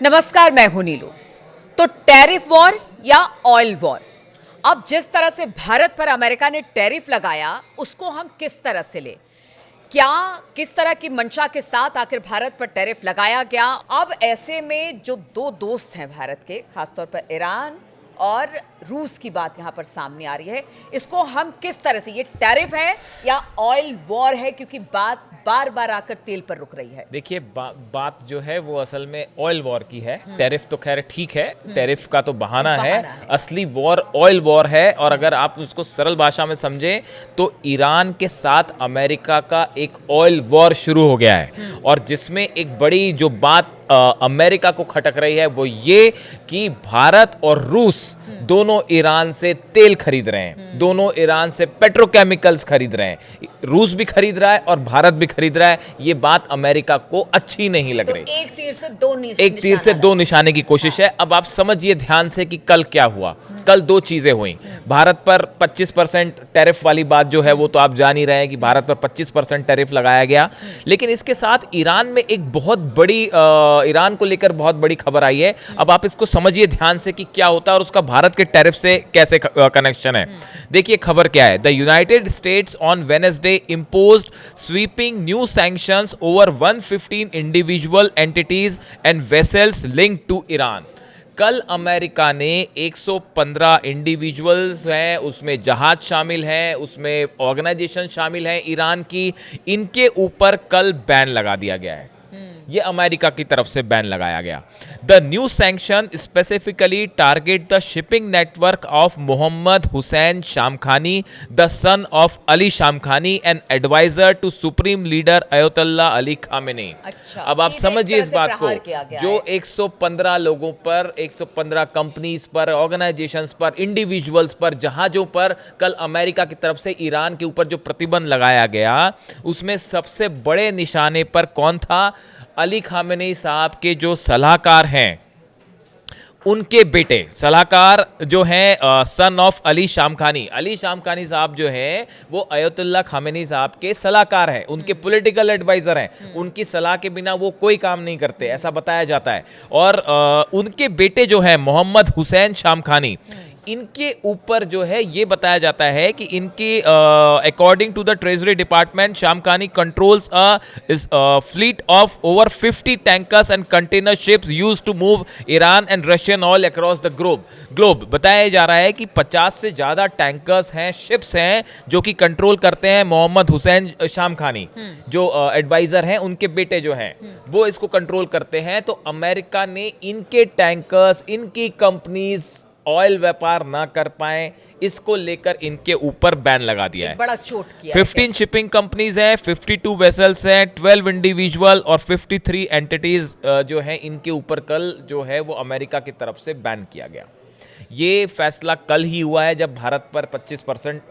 नमस्कार, मैं हूं नीलू। तो टैरिफ वॉर या ऑयल वॉर, अब जिस तरह से भारत पर अमेरिका ने टैरिफ लगाया, उसको हम किस तरह से ले? क्या किस तरह की मंशा के साथ आखिर भारत पर टैरिफ लगाया गया? अब ऐसे में जो दो दोस्त हैं भारत के, खासतौर पर ईरान और रूस की बात यहां पर सामने आ रही है, इसको हम किस तरह से, ये टैरिफ है या ऑयल वॉर है? क्योंकि बात बार बार आकर तेल पर रुक रही है। देखिए बात जो है वो असल में ऑयल वॉर की है। टैरिफ तो खैर ठीक है, टैरिफ का तो बहाना है। असली वॉर ऑयल वॉर है। और अगर आप उसको सरल भाषा में समझें तो ईरान के साथ अमेरिका का एक ऑयल वॉर शुरू हो गया है। और जिसमें एक बड़ी जो बात अमेरिका को खटक रही है वो ये कि भारत और रूस दोनों ईरान से तेल खरीद रहे हैं, दोनों ईरान से पेट्रोकेमिकल्स खरीद रहे हैं। रूस भी खरीद रहा है और भारत भी खरीद रहा है। ये बात अमेरिका को अच्छी नहीं लग रही। एक तीर से दो निशाने की कोशिश है। अब आप समझिए ध्यान से कि कल क्या हुआ। कल दो चीजें हुई। भारत पर 25% टैरिफ वाली बात जो है वो तो आप जान ही रहे हैं कि भारत पर 25% टैरिफ लगाया गया। लेकिन इसके साथ ईरान में एक बहुत बड़ी ईरान को लेकर बहुत बड़ी खबर आई है। अब आप इसको समझिए ध्यान से कि क्या होता है और उसका भारत के टैरिफ से कैसे कनेक्शन है। देखिए खबर क्या है। The United states on Wednesday imposed sweeping new sanctions over 115 individual entities and vessels linked to Iran. कल अमेरिका ने 115 इंडिविजुअल्स हैं, उसमें जहाज शामिल हैं, उसमें ऑर्गेनाइजेशन शामिल हैं ईरान की, इनके ऊपर कल बैन लगा दिया गया है। ये अमेरिका की तरफ से बैन लगाया गया। The new sanction specifically target the shipping network of Mohammad Hossein Shamkhani, the son of Ali Shamkhani and adviser to supreme leader Ayatollah Ali Khamenei. अच्छा, अब आप समझिए इस बात को, जो 115 लोगों पर, 115 कंपनीज पर, ऑर्गेनाइजेशंस पर, इंडिविजुअल्स पर, जहाजों पर कल अमेरिका की तरफ से ईरान के ऊपर जो प्रतिबंध लगाया गया, उसमें सबसे बड़े निशाने पर कौन था? अली खामेनी साहब के जो सलाहकार हैं, उनके बेटे सलाहकार जो हैं, सन of Ali Shamkhani. Ali Shamkhani साहब जो हैं वो अयतुल्लाह खामेनी साहब के सलाहकार हैं, उनके पॉलिटिकल एडवाइजर हैं। उनकी सलाह के बिना वो कोई काम नहीं करते, ऐसा बताया जाता है। और उनके बेटे जो हैं मोहम्मद हुसैन शामखानी, इनके ऊपर जो है ये बताया जाता है कि इनके according to the treasury department, Shamkhani controls a fleet of over 50 tankers and container ships used to move Iran and Russian oil across the globe. बताया जा रहा है कि 50 से ज़्यादा टैंकर्स हैं, शिप्स हैं, जो कि कंट्रोल करते हैं मोहम्मद हुसैन शामखानी, जो एडवाइजर हैं, उनके बेटे जो हैं वो इसको कंट्रोल करते हैं। तो अमेरिका ने इनके टैंकर्स, इनकी कंपनीज ऑयल व्यापार ना कर पाए, इसको लेकर इनके ऊपर बैन लगा दिया है। बड़ा चोट किया। 15 शिपिंग कंपनीज हैं, 52 वेसल्स हैं, 12 इंडिविजुअल और 53 एंटिटीज जो हैं, इनके ऊपर कल जो है वो अमेरिका की तरफ से बैन किया गया। ये फैसला कल ही हुआ है जब भारत पर 25%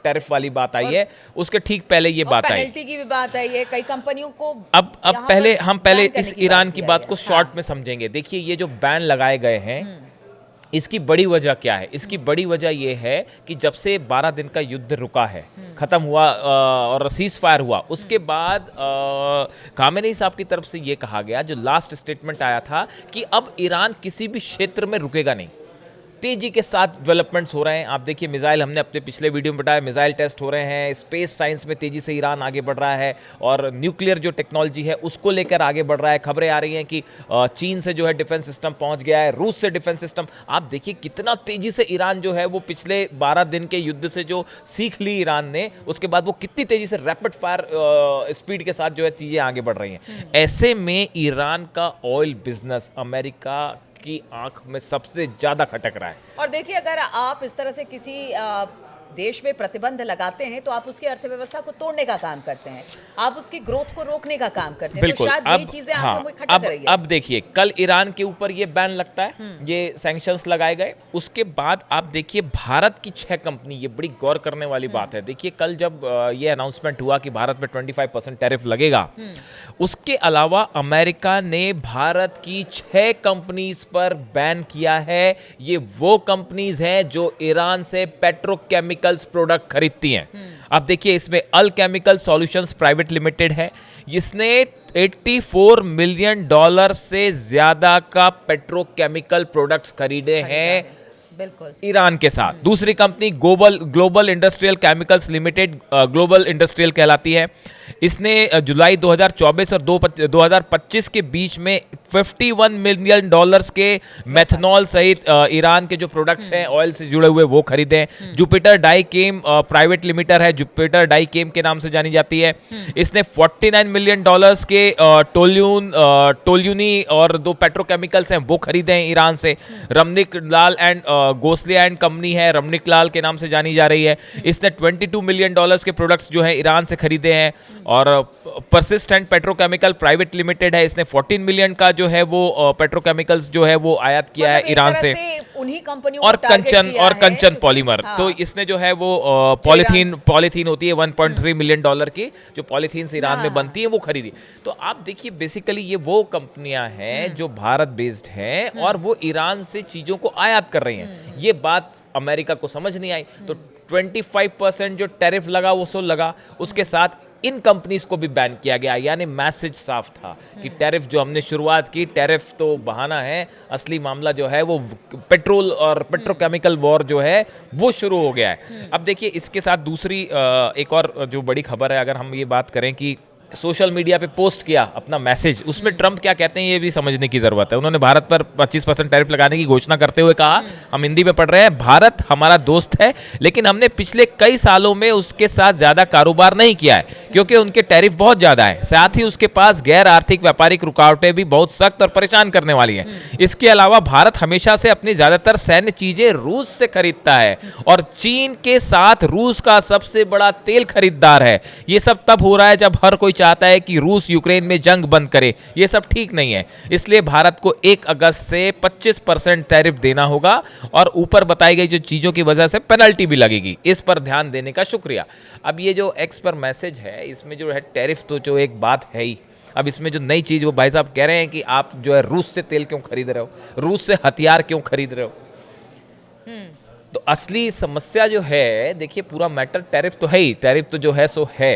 टैरिफ वाली बात आई है। उसके ठीक पहले ये बात आई, पेनल्टी की भी बात आई है कई कंपनियों को। अब पहले हम इस ईरान की बात को शॉर्ट में समझेंगे। देखिए ये जो बैन लगाए गए हैं, इसकी बड़ी वजह क्या है? इसकी बड़ी वजह यह है कि जब से 12 दिन का युद्ध रुका है, खत्म हुआ और सीज फायर हुआ, उसके बाद खामेनी साहब की तरफ से यह कहा गया, जो लास्ट स्टेटमेंट आया था, कि अब ईरान किसी भी क्षेत्र में रुकेगा नहीं। तेजी के साथ डेवलपमेंट्स हो रहे हैं। आप देखिए मिसाइल, हमने अपने पिछले वीडियो में बताया, मिसाइल टेस्ट हो रहे हैं। स्पेस साइंस में तेजी से ईरान आगे बढ़ रहा है और न्यूक्लियर जो टेक्नोलॉजी है उसको लेकर आगे बढ़ रहा है। खबरें आ रही हैं कि चीन से जो है डिफेंस सिस्टम पहुंच गया है, रूस से डिफेंस सिस्टम। आप देखिए कितना तेजी से ईरान जो है वो पिछले 12 दिन के युद्ध से जो सीख ली ईरान ने, उसके बाद वो कितनी तेजी से रैपिड फायर स्पीड के साथ जो है चीजें आगे बढ़ रही हैं। ऐसे में ईरान का ऑयल बिजनेस अमेरिका की आंख में सबसे ज्यादा खटक रहा है। और देखिए, अगर आप इस तरह से किसी देश में प्रतिबंध लगाते हैं तो आप उसकी अर्थव्यवस्था को तोड़ने का काम करते हैं, आप उसकी ग्रोथ को रोकने का काम करते हैं। बिल्कुल। तो शायद ये चीजें आंखों में खटक रही है। अब देखिए कल ईरान के ऊपर ये बैन लगता है, ये सैंक्शंस लगाए गए। उसके बाद आप देखिए भारत की 6 कंपनी, ये बड़ी गौर करने वाली बात है। देखिए कल जब ये अनाउंसमेंट हुआ कि भारत पे 25% टैरिफ लगेगा, उसके अलावा अमेरिका ने भारत की 6 कंपनीज पर बैन किया है। ये वो कंपनीज हैं जो ईरान से पेट्रोकेमिकल्स प्रोडक्ट खरीदती हैं। अब देखिए इसमें अल केमिकल सॉल्यूशंस प्राइवेट लिमिटेड है, जिसने $84 मिलियन से ज्यादा का पेट्रोकेमिकल प्रोडक्ट्स खरीदे हैं बिल्कुल ईरान के साथ। दूसरी company global industrial chemicals limited, global industrial कहलाती है। इसने जुलाई 2024 और 2025 के बीच में $51 मिलियन के मेथनॉल सहित ईरान के जो प्रोडक्ट्स हैं ऑयल से जुड़े हुए वो खरीदे हैं। जुपिटर डाई केम प्राइवेट लिमिटेड है, जुपिटर डाई केम के नाम से जानी जाती है। इसने $49 मिलियन के टोल्यूनी और 2 पेट्रोकेमिकल्स हैं वो खरीदे हैं ईरान से। रमनिक लाल एंड गोसलिया एंड कंपनी है, रमनिक लाल के नाम से जानी जा रही है। इसने $22 मिलियन के प्रोडक्ट्स जो है ईरान से खरीदे हैं। और परसिस्टेंट पेट्रोकेमिकल प्राइवेट लिमिटेड है, इसने 14 मिलियन का जो है वो पेट्रोकेमिकल्स जो है वो आयात किया है ईरान से। उन्हीं कंपनियों और कंचन पॉलीमर, तो इसने जो है वो पॉलीथीन होती है $1.3 मिलियन की, जो पॉलीथीन ईरान में बनती है वो खरीदी। तो आप देखिए बेसिकली ये वो कंपनियां हैं जो भारत बेस्ड हैं और वो ईरान से चीजों को आयात कर रही हैं। ये बात अमेरिका को समझ नहीं आई, तो 25% जो टैरिफ लगा वो सो लगा, उसके साथ इन कंपनीज को भी बैन किया गया। यानी मैसेज साफ था कि टैरिफ जो हमने शुरुआत की, टैरिफ तो बहाना है, असली मामला जो है वो पेट्रोल और पेट्रोकेमिकल वॉर जो है वो शुरू हो गया है। अब देखिए इसके साथ दूसरी एक और जो बड़ी खबर है, अगर हम ये बात करें कि सोशल मीडिया पे पोस्ट किया अपना मैसेज, उसमें ट्रंप क्या कहते हैं ये भी समझने की जरूरत है। उन्होंने भारत पर 25% टैरिफ लगाने की घोषणा करते हुए कहा, हम हिंदी में पढ़ रहे हैं, भारत हमारा दोस्त है लेकिन हमने पिछले कई सालों में उसके साथ ज्यादा कारोबार नहीं किया है क्योंकि उनके टैरिफ बहुत ज्यादा है। साथ ही उसके पास गैर आर्थिक व्यापारिक रुकावटें भी बहुत सख्त और परेशान करने वाली हैं। इसके अलावा भारत हमेशा से अपनी ज्यादातर सैन्य चीजें रूस से खरीदता है और चीन के साथ रूस का सबसे बड़ा तेल खरीदार है। ये सब तब हो रहा है जब हर कोई चाहता है कि रूस यूक्रेन में जंग बंद करे। ये सब ठीक नहीं है, इसलिए भारत को 1 अगस्त से 25% टैरिफ देना होगा और ऊपर बताई गई जो चीजों की वजह से पेनल्टी भी लगेगी। इस पर ध्यान देने का शुक्रिया। अब ये जो एक्स पर मैसेज है, इसमें जो है टैरिफ तो जो एक बात है ही। अब इसमें जो नई चीज वो भाई साहब कह रहे हैं कि आप जो है रूस से तेल क्यों खरीद रहे हो, रूस से हथियार क्यों खरीद रहे हो। तो असली समस्या जो है, देखिए पूरा मैटर टैरिफ तो है ही, टैरिफ तो जो है सो है,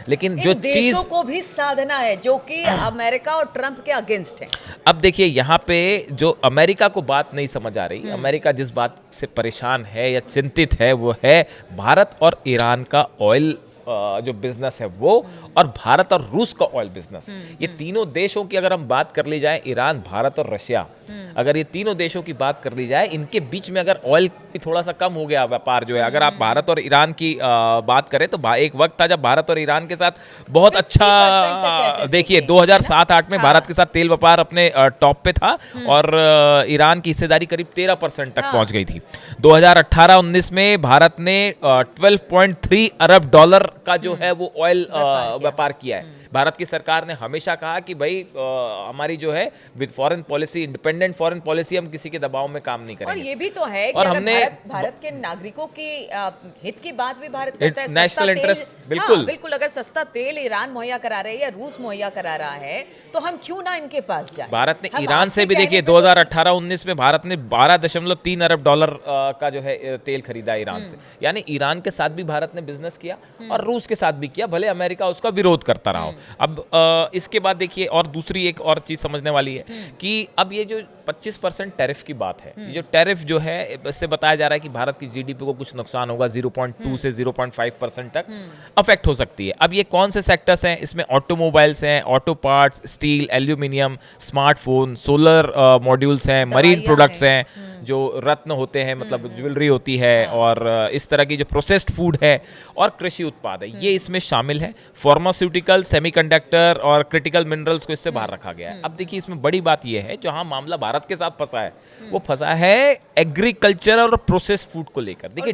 लेकिन जो चीज देशों को भी साधना है जो कि अमेरिका और ट्रंप के अगेंस्ट है। अब देखिए यहाँ पे जो अमेरिका को बात नहीं समझ आ रही, अमेरिका जिस बात से परेशान है या चिंतित है वो है भारत और ईरान का ऑयल जो बिजनेस है वो, और भारत और रूस का ऑयल बिजनेस। ये तीनों देशों की अगर हम बात कर ली जाए, ईरान, भारत और रशिया, अगर ये तीनों देशों की बात कर ली जाए, इनके बीच में अगर ऑयल की थोड़ा सा कम हो गया व्यापार जो है, अगर आप भारत और ईरान की बात करें तो एक वक्त था जब भारत और ईरान के साथ बहुत अच्छा, देखिए 2007-8 में भारत के साथ तेल व्यापार अपने टॉप पे था और ईरान की हिस्सेदारी करीब 13% तक पहुंच गई थी। 2018-19 में भारत ने $12.3 अरब का जो है वो ऑयल व्यापार किया है। भारत की सरकार ने हमेशा कहा कि भाई हमारी जो है with foreign policy, independent foreign policy, हम किसी के दबाव में काम नहीं करेंगे। और ये भी तो है कि हमने भारत के नागरिकों की हित की बात भी भारत करता है, नेशनल इंटरेस्ट। बिल्कुल बिल्कुल, अगर सस्ता तेल ईरान मुहैया करा रहे हैं या रूस मुहैया करा रहा है तो हम क्यों ना इनके पास जाए। भारत ने ईरान से भी देखिए 2018-19 में भारत ने $12.3 अरब का जो है तेल खरीदा ईरान से। यानी ईरान के साथ भी भारत ने बिजनेस किया और रूस के साथ भी किया, भले अमेरिका उसका विरोध करता रहा हो। अब इसके बाद देखिए और दूसरी एक और चीज समझने वाली है कि अब ये जो 25% टैरिफ की बात है, ये जो टैरिफ जो है इससे बताया जा रहा है कि भारत की जीडीपी को कुछ नुकसान होगा, 0.2 से 0.5% तक अफेक्ट हो सकती है। अब ये कौन से सेक्टर्स हैं, इसमें ऑटोमोबाइल्स हैं, auto parts, steel, aluminium, smartphone, solar modules हैं, मरीन प्रोडक्ट्स हैं, जो रत्न होते हैं मतलब ज्वेलरी होती है, और इस तरह की जो प्रोसेस्ड फूड है, और कृषि उत्पाद है, ये इसमें शामिल है। फार्मास्यूटिकल, सेमीकंडक्टर और क्रिटिकल मिनरल्स को इससे बाहर रखा गया है। अब देखिए इसमें बड़ी बात यह है, जहां मामला भारत के साथ फंसा है वो फंसा है एग्रीकल्चर और प्रोसेस्ड फूड को लेकर। देखिए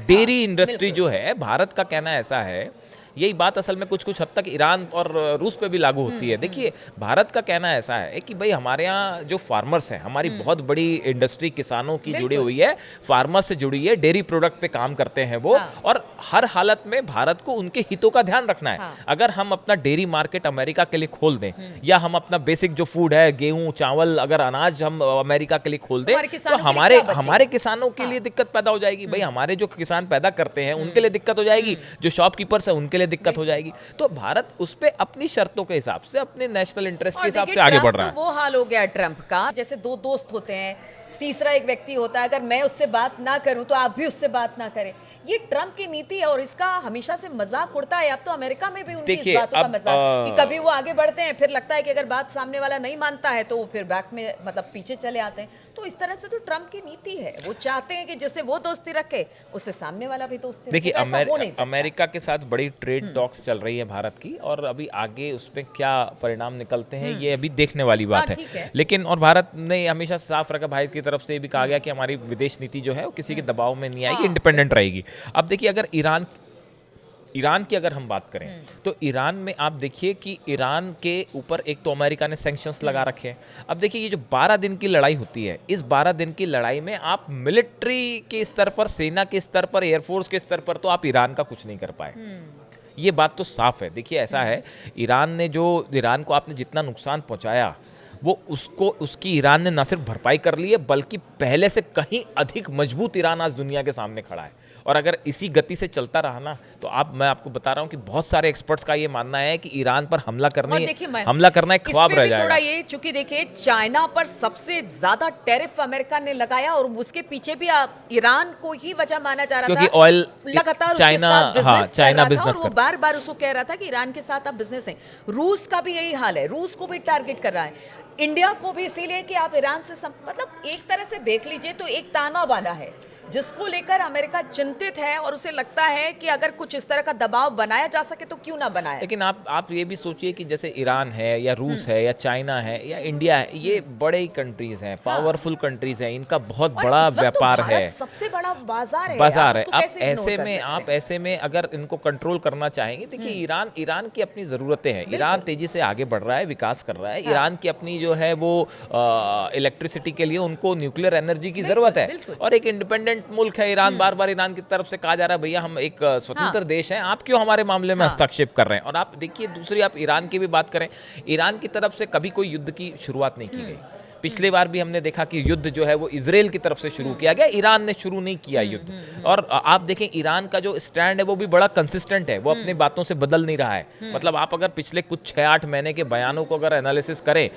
डेयरी इंडस्ट्री जो है, भारत का कहना ऐसा है यही बात असल में कुछ कुछ हद तक ईरान और रूस पे भी लागू होती है। देखिए, भारत का कहना ऐसा है कि भाई हमारे यहाँ जो फार्मर्स हैं, हमारी बहुत बड़ी इंडस्ट्री किसानों की जुड़ी हुई है, फार्मर्स से जुड़ी है, डेयरी प्रोडक्ट पे काम करते हैं वो, और हर हालत में भारत को उनके हितों का ध्यान रखना है। अगर हम अपना डेयरी मार्केट अमेरिका के लिए खोल दें, या हम अपना बेसिक जो फूड है, गेहूं, चावल, अगर अनाज हम अमेरिका के लिए खोल दें, तो हमारे किसानों के लिए दिक्कत पैदा हो जाएगी। भाई हमारे जो किसान पैदा करते हैं उनके लिए दिक्कत हो जाएगी, जो शॉपकीपर्स है उनके लिए दिक्कत हो जाएगी। तो भारत उस पे अपनी शर्तों के हिसाब से, अपने नेशनल इंटरेस्ट के हिसाब से आगे बढ़ रहा है। वो हाल हो गया ट्रंप का, जैसे दो दोस्त होते हैं, तीसरा एक व्यक्ति होता है, अगर मैं उससे बात ना करूं तो आप भी उससे बात ना करें। ये ट्रंप की नीति है और इसका हमेशा से मजाक उड़ता है। अब तो अमेरिका में भी उनकी इस बातों का मजाक कि कभी वो आगे बढ़ते हैं, फिर लगता है कि अगर बात सामने वाला नहीं मानता है तो वो फिर बैक में, मतलब पीछे चले आते हैं। तो इस तरह से तो ट्रंप की नीति है, वो चाहते हैं कि जैसे वो दोस्ती रखे उससे सामने वाला भी दोस्ती। देखिए, अमेरिका के साथ बड़ी ट्रेड टॉक्स चल रही है भारत की, और अभी आगे उसमें क्या परिणाम निकलते हैं ये अभी देखने वाली बात है। लेकिन और भारत ने हमेशा साफ रखा, भारत की तरफ से भी कहा गया कि हमारी विदेश नीति जो है वो किसी के दबाव में नहीं आएगी, इंडिपेंडेंट रहेगी। अब देखिए, अगर ईरान की अगर हम बात करें तो ईरान में आप देखिए कि ईरान के ऊपर एक तो अमेरिका ने सैंक्शंस लगा रखे हैं। अब देखिए, ये जो 12 दिन की लड़ाई होती है, इस 12 दिन की लड़ाई में आप मिलिट्री के स्तर पर, सेना के स्तर पर, एयरफोर्स के स्तर पर तो आप ईरान का कुछ नहीं कर पाए। ये बात तो साफ है। देखिए, ऐसा है, ईरान को आपने जितना नुकसान पहुंचाया, वो उसकी ईरान ने ना सिर्फ भरपाई कर ली है, बल्कि पहले से कहीं अधिक मजबूत ईरान आज दुनिया के सामने खड़ा है। और अगर इसी गति से चलता रहा ना, तो मैं आपको बता रहा हूं कि बहुत सारे एक्सपर्ट्स का ये मानना है कि ईरान पर हमला करना एक ख्वाब रह जाएगा। थोड़ा ये, चूंकि देखिए चाइना पर सबसे ज्यादा टैरिफ अमेरिका ने लगाया, और उसके पीछे भी ईरान को ही वजह माना जा रहा था, क्योंकि ऑयल लगातार चाइना बिजनेस कर, बार बार उसको कह रहा था कि ईरान के साथ आप बिजनेस है। रूस का भी यही हाल है, रूस को भी टारगेट कर रहा है, इंडिया को भी, इसीलिए कि आप ईरान से मतलब एक तरह से देख लीजिए तो एक ताना बाना है जिसको लेकर अमेरिका चिंतित है, और उसे लगता है कि अगर कुछ इस तरह का दबाव बनाया जा सके तो क्यों ना बनाए। लेकिन आप ये भी सोचिए कि जैसे ईरान है, या रूस है, या चाइना है, या इंडिया है, ये बड़े ही कंट्रीज हैं, पावरफुल कंट्रीज हैं, इनका बहुत बड़ा व्यापार है, सबसे बड़ा बाजार है। आप ऐसे में अगर इनको कंट्रोल करना चाहेंगे, देखिए ईरान की अपनी ज़रूरतें हैं, ईरान तेजी से आगे बढ़ रहा है, विकास कर रहा है, ईरान की अपनी जो है वो इलेक्ट्रिसिटी के लिए उनको न्यूक्लियर एनर्जी की ज़रूरत है, और एक इंडिपेंडेंट मुल्क है ईरान। बार बार ईरान की तरफ से कहा जा रहा है, भैया हम एक स्वतंत्र देश हैं, आप क्यों हमारे मामले में हस्तक्षेप कर रहे हैं। और आप देखिए, दूसरी आप ईरान की भी बात करें, ईरान की तरफ से कभी कोई युद्ध की शुरुआत नहीं की गई। पिछले बार भी हमने देखा कि युद्ध जो है वो इजराइल की तरफ से शुरू किया गया, ईरान ने शुरू नहीं किया युद्ध। और आप देखें, ईरान का जो स्टैंड है वो भी बड़ा कंसिस्टेंट है, वो अपनी बातों से बदल नहीं रहा है। मतलब आप अगर पिछले कुछ 6-8 महीने के बयानों को अगर एनालिसिस करें,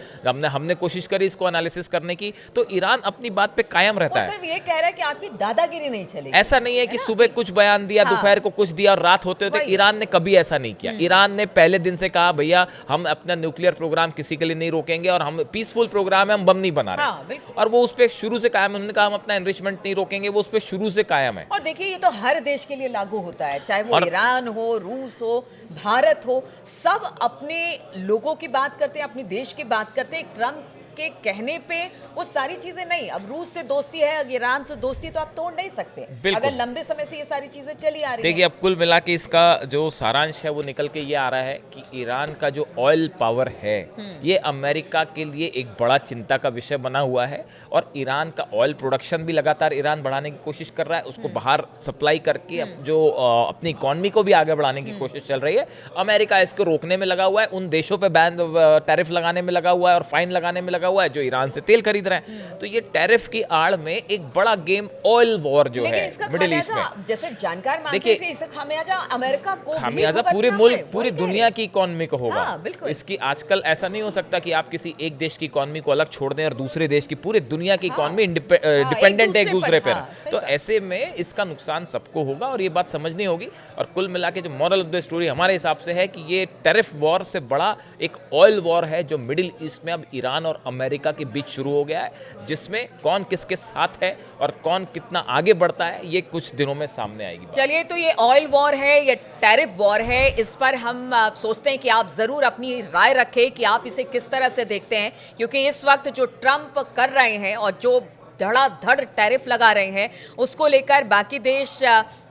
हमने कोशिश करी इसको एनालिसिस करने की, तो ईरान अपनी बात पे कायम रहता है। सिर्फ ये कह रहा है कि आपकी दादागिरी नहीं चलेगी। ऐसा नहीं है कि सुबह कुछ बयान दिया, दोपहर को कुछ दिया, और रात होते होते ईरान ने कभी ऐसा नहीं किया। ईरान ने पहले दिन से कहा, भैया हम अपना न्यूक्लियर प्रोग्राम किसी के लिए नहीं रोकेंगे, और हम पीसफुल प्रोग्राम है, हम बम नहीं बना रहे। और वो उस पे शुरू से कायम है। उन्होंने कहा हम अपना एनरिचमेंट नहीं रोकेंगे, वो उस पे शुरू से कायम है। और देखिए, ये तो हर देश के लिए लागू होता है, चाहे वो ईरान हो, रूस हो, भारत हो, सब अपने लोगों की बात करते हैं, अपने देश की बात करते हैं। ट्रंप के कहने पे वो सारी चीजें नहीं, अब रूस से दोस्ती है, ईरान से दोस्ती, तो आप तोड़ नहीं सकते अगर लंबे समय से ये सारी चीजें चली आ रही है। देखिए, अब कुल मिला के इसका जो सारांश है वो निकल के ये आ रहा है कि ईरान का जो ऑयल पावर है ये अमेरिका के लिए एक बड़ा चिंता का विषय बना हुआ है, और ईरान का ऑयल प्रोडक्शन भी लगातार ईरान बढ़ाने की कोशिश कर रहा है, उसको बाहर सप्लाई करके जो अपनी इकॉनमी को भी आगे बढ़ाने की कोशिश चल रही है। अमेरिका इसको रोकने में लगा हुआ है, उन देशों पर बैन टैरिफ लगाने में लगा हुआ है, और फाइन लगाने में हुआ है जो ईरान से तेल खरीद रहे हैं। तो ये टैरिफ की आड़ में एक बड़ा गेम ऑयल वॉर जो है मिडिल ईस्ट में, जैसे जानकार मानते हैं, इसका खामियाजा अमेरिका को, खामियाजा पूरे मुल्क, पूरी दुनिया की इकोनॉमी को होगा। इसकी आजकल ऐसा नहीं हो सकता कि आप किसी एक देश की इकोनॉमी को अलग छोड़ दें और दूसरे देश की, पूरे दुनिया की इकोनॉमी डिपेंडेंट है एक दूसरे पर। तो ऐसे में इसका नुकसान सबको होगा, और ये बात समझनी होगी। और कुल मिला के जो मॉरल ऑफ द स्टोरी हमारे हिसाब से है कि ये टैरिफ वॉर से बड़ा एक ऑयल वॉर है जो मिडिल ईस्ट में अब ईरान और अमेरिका के बीच शुरू हो गया है, जिसमें कौन किसके साथ है और कौन कितना आगे बढ़ता है ये कुछ दिनों में सामने आएगी। चलिए, तो ये ऑयल वॉर है, ये टैरिफ वॉर है, इस पर हम सोचते हैं कि आप जरूर अपनी राय रखें कि आप इसे किस तरह से देखते हैं, क्योंकि इस वक्त जो ट्रंप कर रहे हैं और जो धड़ाधड़ टैरिफ लगा रहे हैं, उसको लेकर बाकी देश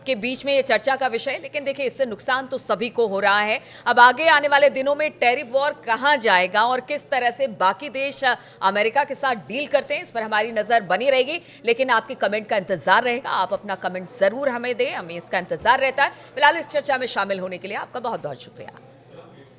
के बीच में ये चर्चा का विषय है, लेकिन देखिए इससे नुकसान तो सभी को हो रहा है। अब आगे आने वाले दिनों में टैरिफ वॉर कहां जाएगा और किस तरह से बाकी देश अमेरिका के साथ डील करते हैं, इस पर हमारी नजर बनी रहेगी। लेकिन आपके कमेंट का इंतजार रहेगा, आप अपना कमेंट जरूर हमें दें, हमें इसका इंतजार रहता है। फिलहाल इस चर्चा में शामिल होने के लिए आपका बहुत बहुत शुक्रिया।